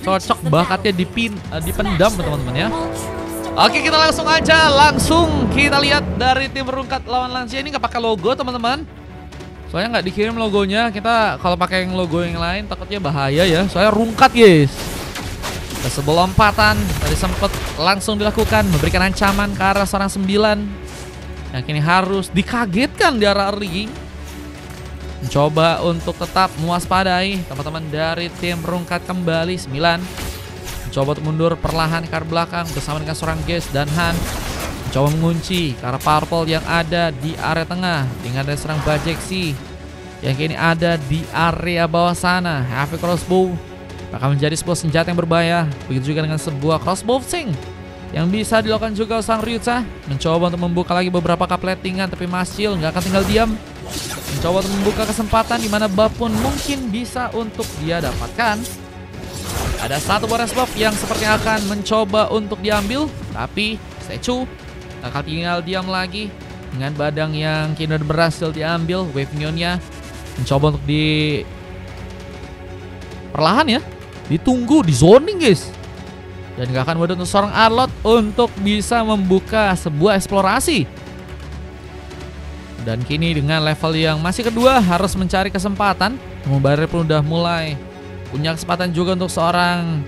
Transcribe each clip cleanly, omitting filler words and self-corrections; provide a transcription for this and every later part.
Cocok bakatnya dipendam teman-teman ya. Oke, kita langsung kita lihat dari tim Rungkat lawan Lansia. Ini nggak pakai logo teman-teman. Soalnya nggak dikirim logonya. Kita kalau pakai yang logo yang lain takutnya bahaya ya. Soalnya Rungkat guys. Sebuah lompatan tadi sempat langsung dilakukan, memberikan ancaman ke arah seorang 9 yang kini harus dikagetkan di arah early. Mencoba untuk tetap mewaspadai teman-teman dari tim Rungkat kembali 9. Mencoba untuk mundur perlahan ke arah belakang bersama dengan seorang Ges dan Han. Mencoba mengunci ke arah Purple yang ada di area tengah dengan ada seorang Bajeksi yang kini ada di area bawah sana. Heavy Crossbow akan menjadi sebuah senjata yang berbahaya. Begitu juga dengan sebuah crossbow sing yang bisa dilakukan juga sang Ryuta. Mencoba untuk membuka lagi beberapa kapletingan, tapi Masil nggak akan tinggal diam. Mencoba untuk membuka kesempatan di mana buff pun mungkin bisa untuk dia dapatkan. Ada satu buah buff yang sepertinya akan mencoba untuk diambil, tapi Statue akan tinggal diam lagi dengan badang yang kini berhasil diambil. Wave Neonnya mencoba untuk perlahan ya, ditunggu di zoning guys. Dan gak akan mudah untuk seorang Arlot untuk bisa membuka sebuah eksplorasi. Dan kini dengan level yang masih kedua harus mencari kesempatan. Barrier pun udah mulai punya kesempatan juga untuk seorang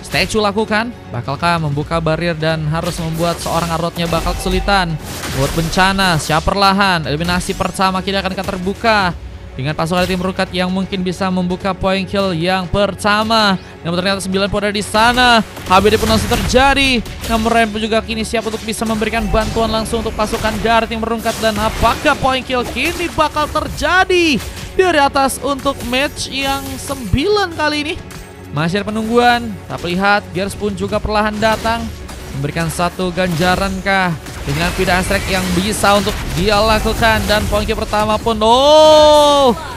Statue lakukan. Bakalkah membuka barrier dan harus membuat seorang Arlotnya bakal kesulitan. Buat bencana, siap perlahan. Eliminasi pertama kini akan terbuka dengan pasukan tim Rungkat yang mungkin bisa membuka point kill yang pertama. Namun ternyata 9 pun ada di sana. HBD pun langsung terjadi. Namun Rem pun juga kini siap untuk bisa memberikan bantuan langsung untuk pasukan dari tim Rungkat. Dan apakah point kill kini bakal terjadi dari atas untuk match yang 9 kali ini? Masih ada penungguan. Tak lihat, Gears pun juga perlahan datang, memberikan satu ganjaran kah dengan pindah strike yang bisa untuk dia lakukan. Dan poin pertama pun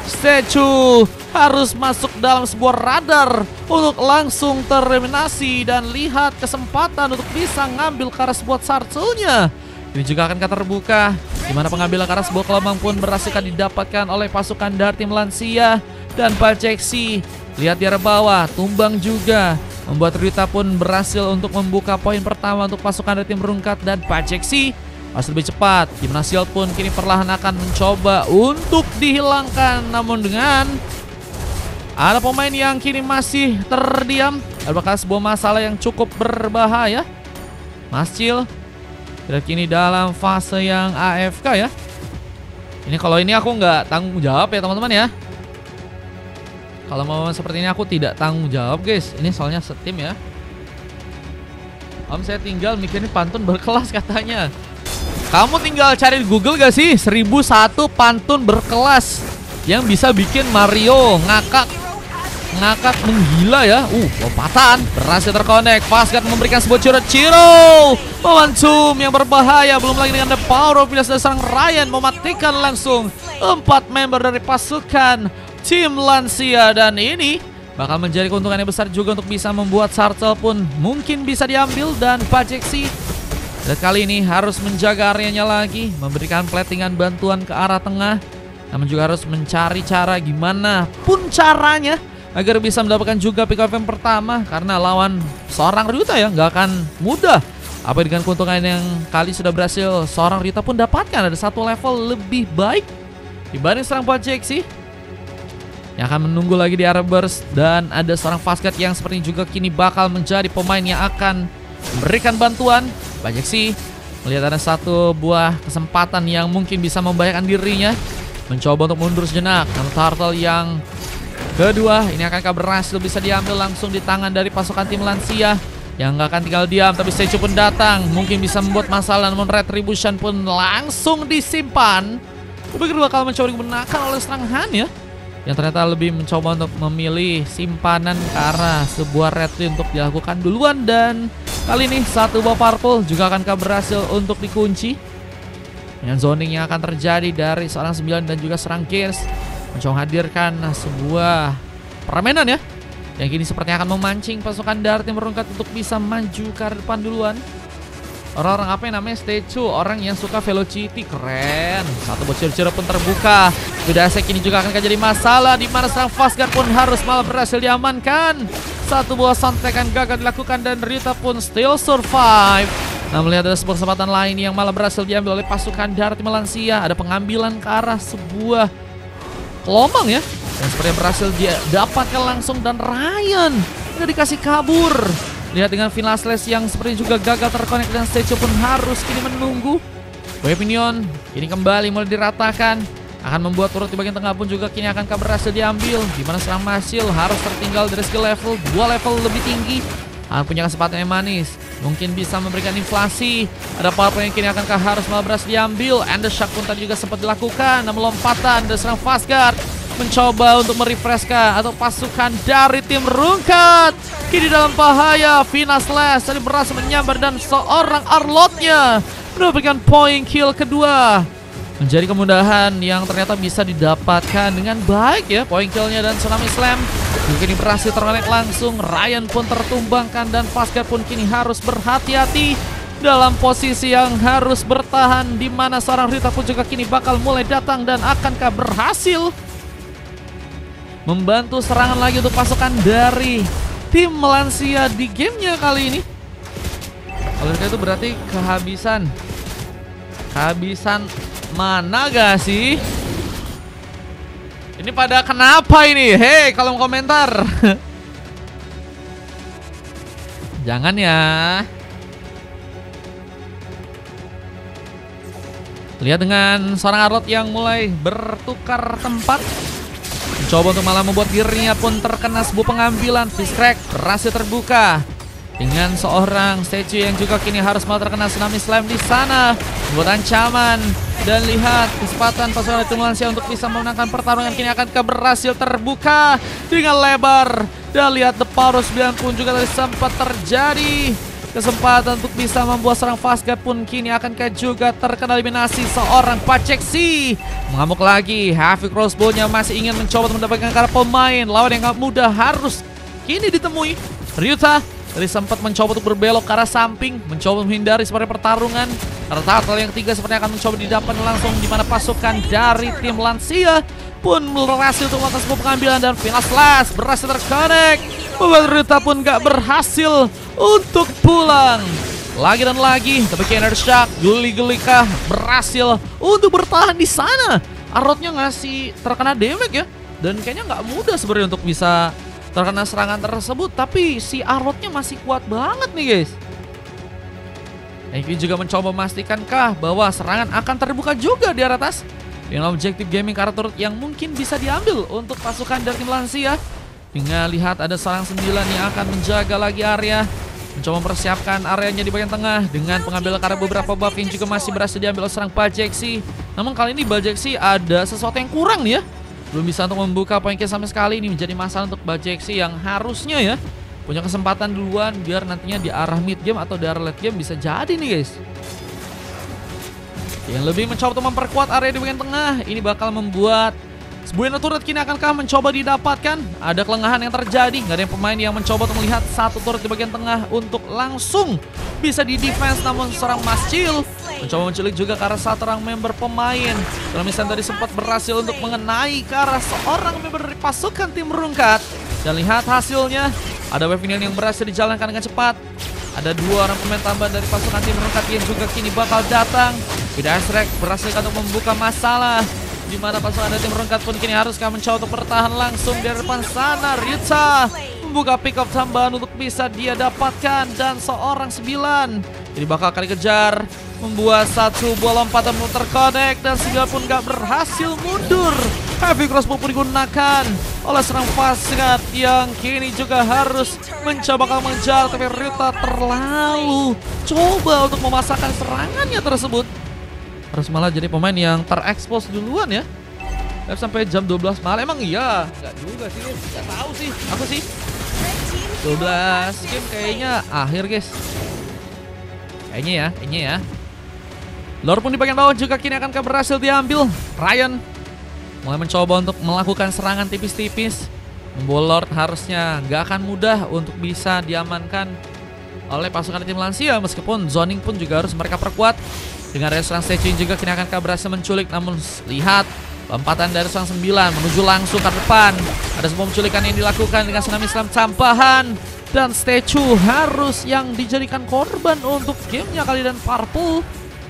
Statue harus masuk dalam sebuah radar untuk langsung tereliminasi. Dan lihat kesempatan untuk bisa ngambil ke arah sebuah sarcelnya. Ini juga akan terbuka, di mana pengambilan ke arah sebuah kelabang pun berhasil didapatkan oleh pasukan dari tim Lansia. Dan Bajeksi lihat di arah bawah, tumbang juga, membuat Rita pun berhasil untuk membuka poin pertama untuk pasukan dari tim Rungkat. Dan Bajeksi masih lebih cepat. Gimana Shield pun kini perlahan akan mencoba untuk dihilangkan. Namun dengan ada pemain yang kini masih terdiam, apakah sebuah masalah yang cukup berbahaya. Masil kini dalam fase yang AFK ya. Ini kalau ini aku nggak tanggung jawab ya teman-teman ya. Kalau mau seperti ini aku tidak tanggung jawab guys. Ini soalnya setim ya. Saya tinggal mikirin pantun berkelas katanya. Kamu tinggal cari di Google gak sih 1001 pantun berkelas yang bisa bikin Mario ngakak menggila ya. Lompatan berhasil terkonek. Fastguard memberikan sebuah Chiro momentum yang berbahaya. Belum lagi dengan the power of dari seorang Ryan mematikan langsung 4 member dari pasukan tim Lansia. Dan ini bakal menjadi keuntungan yang besar juga untuk bisa membuat Sartel pun mungkin bisa diambil. Dan Bajeksi dan kali ini harus menjaga areanya lagi, memberikan platingan bantuan ke arah tengah. Namun juga harus mencari cara gimana pun caranya agar bisa mendapatkan juga pick up yang pertama. Karena lawan seorang Ryuta ya nggak akan mudah. Apa dengan keuntungan yang kali sudah berhasil seorang Ryuta pun dapatkan, ada satu level lebih baik dibanding seorang Bajeksi yang akan menunggu lagi di area burst. Dan ada seorang Fastguard yang sepertinya juga kini bakal menjadi pemain yang akan memberikan bantuan. Bajeksi melihat ada satu buah kesempatan yang mungkin bisa membahayakan dirinya, mencoba untuk mundur sejenak. Namun Turtle yang kedua ini akankah berhasil bisa diambil langsung di tangan dari pasukan tim Lansia yang nggak akan tinggal diam. Tapi Statue pun datang, mungkin bisa membuat masalah. Namun Retribution pun langsung disimpan. Kupikir bakal mencoba digunakan oleh serang Han ya, yang ternyata lebih mencoba untuk memilih simpanan ke arah sebuah retri untuk dilakukan duluan. Dan kali ini satu buah purple juga akankah berhasil untuk dikunci dengan zoning yang akan terjadi dari seorang 9 dan juga serang Gears. Mencoba hadirkan sebuah permainan ya, yang kini sepertinya akan memancing pasukan dari tim Rungkat untuk bisa maju ke arah depan duluan. Orang-orang apa yang namanya statue, orang yang suka velocity, keren. Satu buat ciri-ciri pun terbuka. Vidasek ini juga akan jadi masalah, di mana sang Fastguard pun harus malah berhasil diamankan. Satu buah santekan gagal dilakukan dan Ryuta pun still survive. Nah, melihat ada sebuah kesempatan lain yang malah berhasil diambil oleh pasukan darat tim Lansia. Ada pengambilan ke arah sebuah gelombang ya, dan sepertinya berhasil dia dapatkan langsung, dan Ryan udah dikasih kabur. Lihat dengan final slash yang sepertinya juga gagal terkonek, dan Statue pun harus kini menunggu. Weaponion ini kembali mulai diratakan, akan membuat turret di bagian tengah pun juga kini akan berhasil diambil, di mana serang Masil harus tertinggal dari skill level 2 level lebih tinggi. Akan punya kesempatan yang manis, mungkin bisa memberikan inflasi. Ada power play yang kini akankah harus malah berhasil diambil. And the shock pun tadi juga sempat dilakukan. Namun lompatan dari serang Fastguard mencoba untuk merefreshkan atau pasukan dari tim Rungkat kini dalam bahaya. Final slash tadi berhasil menyambar, dan seorang Arlotnya mendapatkan point kill kedua. Menjadi kemudahan yang ternyata bisa didapatkan dengan baik ya, point killnya, dan Tsunami Slam kini berhasil terkonek langsung. Ryan pun tertumbangkan, dan Fastguard pun kini harus berhati-hati dalam posisi yang harus bertahan, di mana seorang Rita pun juga kini bakal mulai datang, dan akankah berhasil membantu serangan lagi untuk pasukan dari tim Lansia di gamenya kali ini. Kalau itu berarti kehabisan mana gak sih? Ini pada kenapa ini? Hei, kalau mau komentar. Jangan ya. Lihat dengan seorang Arlot yang mulai bertukar tempat, mencoba untuk malah membuat dirinya pun terkena sebuah pengambilan. Fist crack berhasil terbuka dengan seorang statue yang juga kini harus malah terkena Tsunami Slam di sana, membuat ancaman. Dan lihat kesempatan pasukan tim Lansia untuk bisa memenangkan pertarungan kini akan berhasil terbuka dengan lebar. Dan lihat the power 9 pun juga tadi sempat terjadi. Kesempatan untuk bisa membuat seorang Fastguard pun kini akan juga terkena eliminasi seorang Paceksi. Mengamuk lagi, Heavy Crossbow-nya masih ingin mencoba untuk mendapatkan karena pemain lawan yang gak mudah harus kini ditemui. Ryuta tadi sempat mencoba untuk berbelok ke arah samping, mencoba menghindari seperti pertarungan. Ternyata yang ketiga sepertinya akan mencoba didapat langsung, di mana pasukan dari tim Lansia pun berhasil untuk melakukan sebuah pengambilan, dan final slash berhasil terkonek. Membuat Ryuta pun gak berhasil untuk pulang. Lagi dan lagi, tapi Kenner Shock geli-gelikah berhasil untuk bertahan di sana. Arlotnya ngasih terkena damage ya, dan kayaknya nggak mudah sebenarnya untuk bisa terkena serangan tersebut. Tapi si Arlotnya masih kuat banget nih guys. Eki juga mencoba memastikankah bahwa serangan akan terbuka juga di atas dengan objektif gaming karena turret yang mungkin bisa diambil untuk pasukan dari tim Lansia. Hingga lihat ada seorang 9 yang akan menjaga lagi area, mencoba mempersiapkan areanya di bagian tengah dengan pengambil karena beberapa buff yang juga masih berhasil diambil oleh serang Paceksi. Namun kali ini Paceksi ada sesuatu yang kurang nih ya, belum bisa untuk membuka poin kill sama sekali. Ini menjadi masalah untuk Paceksi yang harusnya ya punya kesempatan duluan biar nantinya di arah mid game atau di arah late game bisa jadi nih guys. Yang lebih mencoba untuk memperkuat area di bagian tengah, ini bakal membuat sebuah turret kini akankah mencoba didapatkan. Ada kelengahan yang terjadi, nggak ada yang pemain yang mencoba untuk melihat satu turret di bagian tengah untuk langsung bisa di defense. Namun seorang Masil mencoba menculik juga ke arah satu orang member pemain. Kalau misalnya tadi sempat berhasil untuk mengenai ke arah seorang member dari pasukan tim Rungkat. Dan lihat hasilnya, ada Weaponion yang berhasil dijalankan dengan cepat. Ada dua orang pemain tambahan dari pasukan tim Rungkat yang juga kini bakal datang. Vidasek berhasil untuk membuka masalah, di mana pasukan dari tim Rungkat pun kini harus mencoba untuk bertahan langsung di depan sana. Ryuta membuka pick up tambahan untuk bisa dia dapatkan, dan seorang 9 jadi bakal kali kejar, membuat satu buah lompatan terkonek, dan 9 pun gak berhasil mundur. Heavy crossbow pun digunakan oleh serang Fastguard yang kini juga harus mencoba mengejar, tapi Ryuta terlalu coba untuk memasakkan serangannya tersebut. Harus malah jadi pemain yang terekspos duluan ya. Sampai jam 12 malam. Emang iya? Enggak juga sih, enggak tahu sih. Aku sih 12 game kayaknya akhir guys. Kayaknya ya. Lord pun di bagian bawah juga kini akan berhasil diambil. Ryan mulai mencoba untuk melakukan serangan tipis-tipis. Membawa Lord harusnya nggak akan mudah untuk bisa diamankan oleh pasukan tim Lansia. Meskipun zoning pun juga harus mereka perkuat. Dengan Resurang Statue juga kini akan berhasil menculik. Namun lihat lompatan dari Resurang 9 menuju langsung ke depan. Ada sebuah penculikan yang dilakukan dengan tsunami Islam tambahan. Dan Statue harus yang dijadikan korban untuk gamenya kali. Dan Purple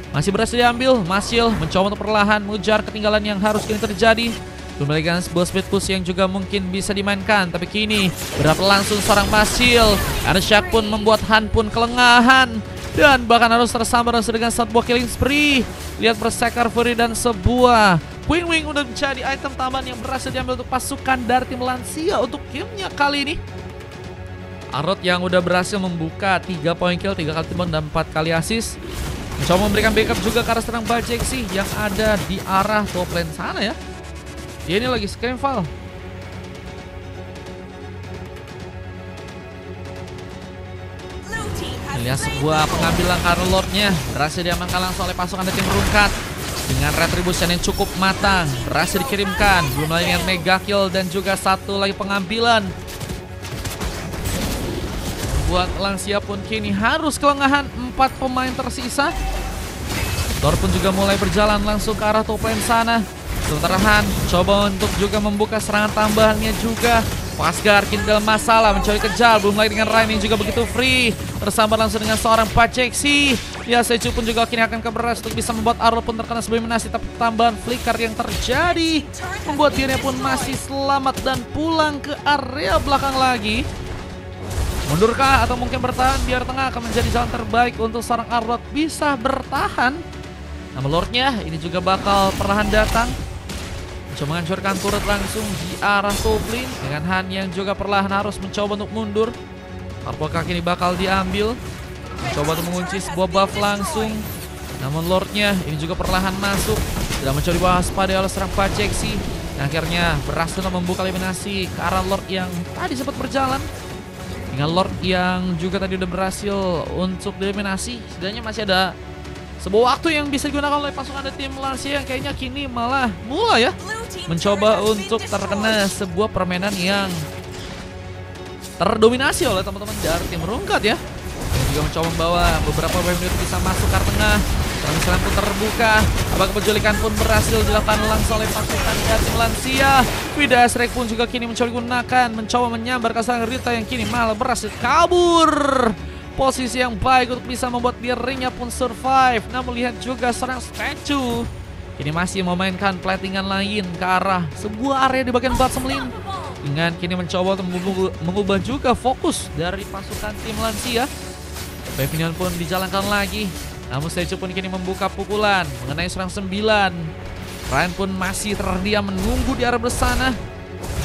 masih berhasil diambil. Masil mencoba untuk perlahan mengejar ketinggalan yang harus kini terjadi. Memberikan sebuah speed push yang juga mungkin bisa dimainkan. Tapi kini berapa langsung seorang Masil. Arshak pun membuat Han pun kelengahan. Dan bahkan harus tersambar dengan satu buah killing spree. Lihat Berserker Fury dan sebuah Wing udah menjadi item tambahan yang berhasil diambil untuk pasukan dari tim Lansia untuk gamenya kali ini. Arrot yang udah berhasil membuka 3 poin kill, 3 kali timbang dan 4 kali assist. Mencoba memberikan backup juga ke arah serang Bajek sih yang ada di arah top lane sana ya. Dia ini lagi Screamfall. Lihat sebuah pengambilan karena Lordnya berhasil diamankan langsung oleh pasukan dari tim Rungkat. Dengan retribution yang cukup matang berhasil dikirimkan. Belum lagi dengan mega kill dan juga satu lagi pengambilan. Buat Lansia pun kini harus kelengahan 4 pemain tersisa. Thor pun juga mulai berjalan langsung ke arah top lane sana. Sementara Han coba untuk juga membuka serangan tambahannya juga. Pasgar kini dalam masalah mencari kejar. Belum lagi dengan Ryan yang juga begitu free. Tersambar langsung dengan seorang Paceksi. Ya Seju pun juga kini akan keberas untuk bisa membuat Arlo pun terkena sebuah eliminasi. Tapi tambahan flicker yang terjadi membuat dirinya pun masih selamat dan pulang ke area belakang lagi. Mundurkah atau mungkin bertahan? Biar tengah akan menjadi jalan terbaik untuk seorang Arlo bisa bertahan. Nama Lordnya ini juga bakal perlahan datang. Coba menghancurkan turret langsung di arah top lane. Dengan Han yang juga perlahan harus mencoba untuk mundur. Apakah kini bakal diambil? Mencoba untuk mengunci sebuah buff langsung. Namun Lordnya ini juga perlahan masuk. Tidak mencoba waspada oleh serang Paceksi. Akhirnya berhasil membuka eliminasi ke arah Lord yang tadi sempat berjalan. Dengan Lord yang juga tadi udah berhasil untuk dieliminasi. Setidaknya masih ada sebuah waktu yang bisa digunakan oleh pasukan dari tim Lansia yang kayaknya kini malah mulai ya mencoba untuk terkena sebuah permainan yang terdominasi oleh teman-teman dari tim Rungkat ya. Yang juga mencoba membawa beberapa menit bisa masuk ke tengah. Serangan pun terbuka. Apakah penculikan pun berhasil dilakukan langsung oleh pasukan dari tim Lansia. Vida Shrek pun juga kini mencoba digunakan. Mencoba menyambar ke serangan Rita yang kini malah berhasil kabur. Posisi yang baik untuk bisa membuat dirinya pun survive. Namun lihat juga serang Statue. Ini masih memainkan platingan lain ke arah sebuah area di bagian bottom lane. Dengan kini mencoba untuk mengubah juga fokus dari pasukan tim Lansia. Pavilion pun dijalankan lagi. Namun Statue pun kini membuka pukulan mengenai serang 9. Ryan pun masih terdiam menunggu di arah bersana.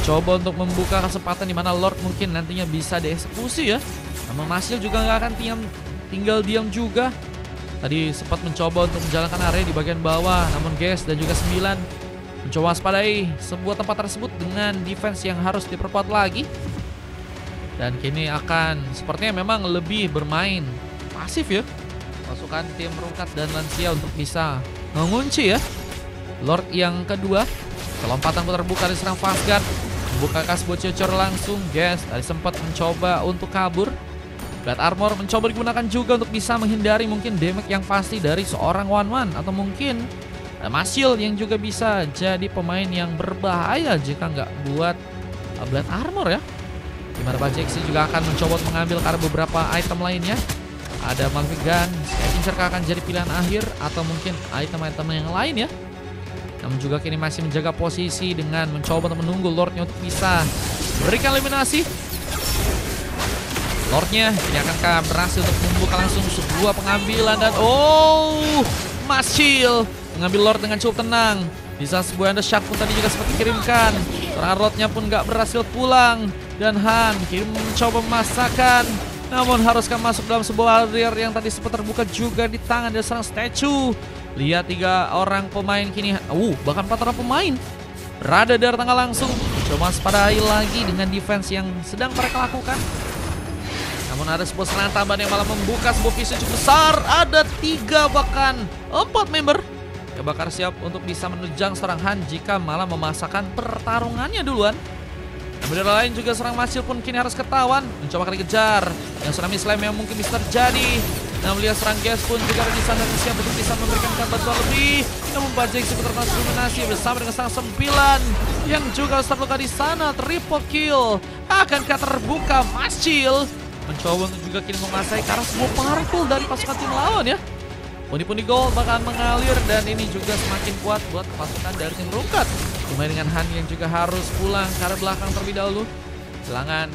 Coba untuk membuka kesempatan di mana Lord mungkin nantinya bisa dieksekusi ya. Namun Masil juga nggak akan tinggal diam juga. Tadi sempat mencoba untuk menjalankan area di bagian bawah. Namun Ges dan juga 9 mencoba waspadai sebuah tempat tersebut dengan defense yang harus diperkuat lagi. Dan kini akan sepertinya memang lebih bermain pasif ya pasukan tim Rungkat dan Lansia untuk bisa mengunci ya Lord yang kedua. Kelompatan pun terbuka di serang Fastguard. Membuka kas bocor langsung. Ges tadi sempat mencoba untuk kabur. Blood Armor mencoba digunakan juga untuk bisa menghindari mungkin damage yang pasti dari seorang one-one. Atau mungkin Masil yang juga bisa jadi pemain yang berbahaya jika nggak buat Blood Armor ya. Dimana Bajeksi juga akan mencoba untuk mengambil karena beberapa item lainnya. Ada Mavic Gun, Scavenger Circle akan jadi pilihan akhir. Atau mungkin item-item yang lain ya. Namun juga kini masih menjaga posisi dengan mencoba untuk menunggu Lordnya untuk bisa berikan eliminasi. Lordnya ini akan berhasil untuk membuka langsung sebuah pengambilan. Dan Masil mengambil Lord dengan cukup tenang. Bisa sebuah Undershock pun tadi juga sempat dikirimkan. Serangan Lordnya pun gak berhasil pulang. Dan Han kini mencoba memasakkan. Namun haruskah masuk dalam sebuah area yang tadi sempat terbuka juga di tangan dari serang Statue. Lihat 3 orang pemain kini. Bahkan 4 orang pemain berada dari tengah langsung. Coba waspadai lagi dengan defense yang sedang mereka lakukan. Namun ada sebuah serangan tambahan yang malah membuka sebuah visi cukup besar. Ada 3 bahkan 4 member yang bakal siap untuk bisa menerjang serang Han jika malah memasakkan pertarungannya duluan. Kemudian lain juga serang Masil pun kini harus ketahuan. Mencoba kali kejar. Yang tsunami slam yang mungkin bisa terjadi. Nah, melihat serang gas pun juga ada di sana siap untuk bisa memberikan bantuan lebih. Namun Bajik seputar masuk dominasi bersama dengan serang 9 yang juga harus terluka di sana. Triple kill. Akankah terbuka Masil? Mencoba untuk juga kini menguasai ke arah semua parkul dari pasukan tim lawan ya. Pundi-pundi gold bakal mengalir dan ini juga semakin kuat buat pasukan dari tim Rungkat. Dimain dengan Han yang juga harus pulang ke arah belakang terlebih dahulu. Kehilangan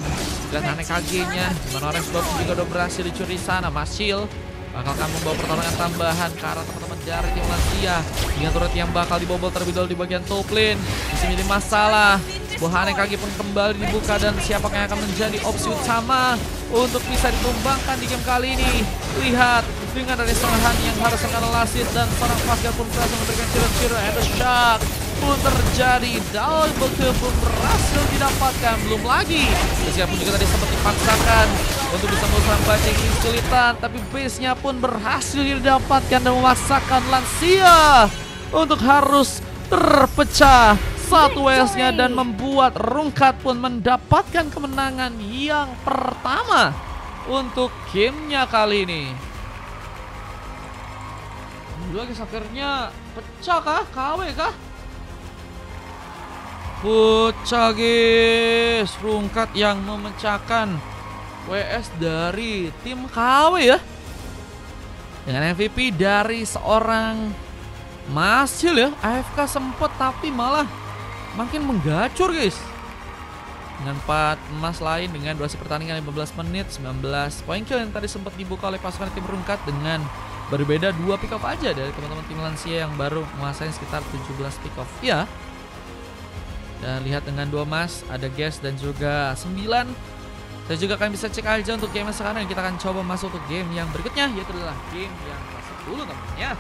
dan aneh KG-nya. Dimana Orange Bob juga udah berhasil dicuri sana. Masil bakalkan membawa pertolongan tambahan ke arah teman-teman dari tim Lansia. Dengan turret yang bakal dibobol terlebih dahulu di bagian top lane. Bisa menjadi masalah. Buah aneh KG pun kembali dibuka dan siapakah yang akan menjadi opsi utama untuk bisa ditumbangkan di game kali ini. Lihat dengan dari serangan yang harus akan lasit dan seorang Pascal pun berhasil memberikan ciri-ciri ada shock pun terjadi. Double kill pun berhasil didapatkan. Belum lagi meskipun juga tadi sempat dipaksakan untuk bisa menyerang Bajik kesulitan, tapi base-nya pun berhasil didapatkan dan memaksakan Lansia untuk harus terpecah satu WS-nya dan membuat Rungkat pun mendapatkan kemenangan yang pertama untuk gamenya kali ini. Dua guys, akhirnya pecah kah? KW kah? Pecah guys. Rungkat yang memecahkan WS dari tim KW ya. Dengan MVP dari seorang Masil ya. AFK sempet tapi malah makin menggacor guys. Dengan 4 emas lain dengan durasi pertandingan 15 menit, 19 poin kill yang tadi sempat dibuka oleh pasukan tim Rungkat dengan berbeda 2 pick off aja dari teman-teman tim Lansia yang baru menguasai sekitar 17 pick off. Ya. Dan lihat dengan 2 emas, ada gas dan juga 9. Saya juga akan bisa cek aja untuk game sekarang. Kita akan coba masuk untuk game yang berikutnya, yaitu adalah game yang masuk dulu teman-teman ya.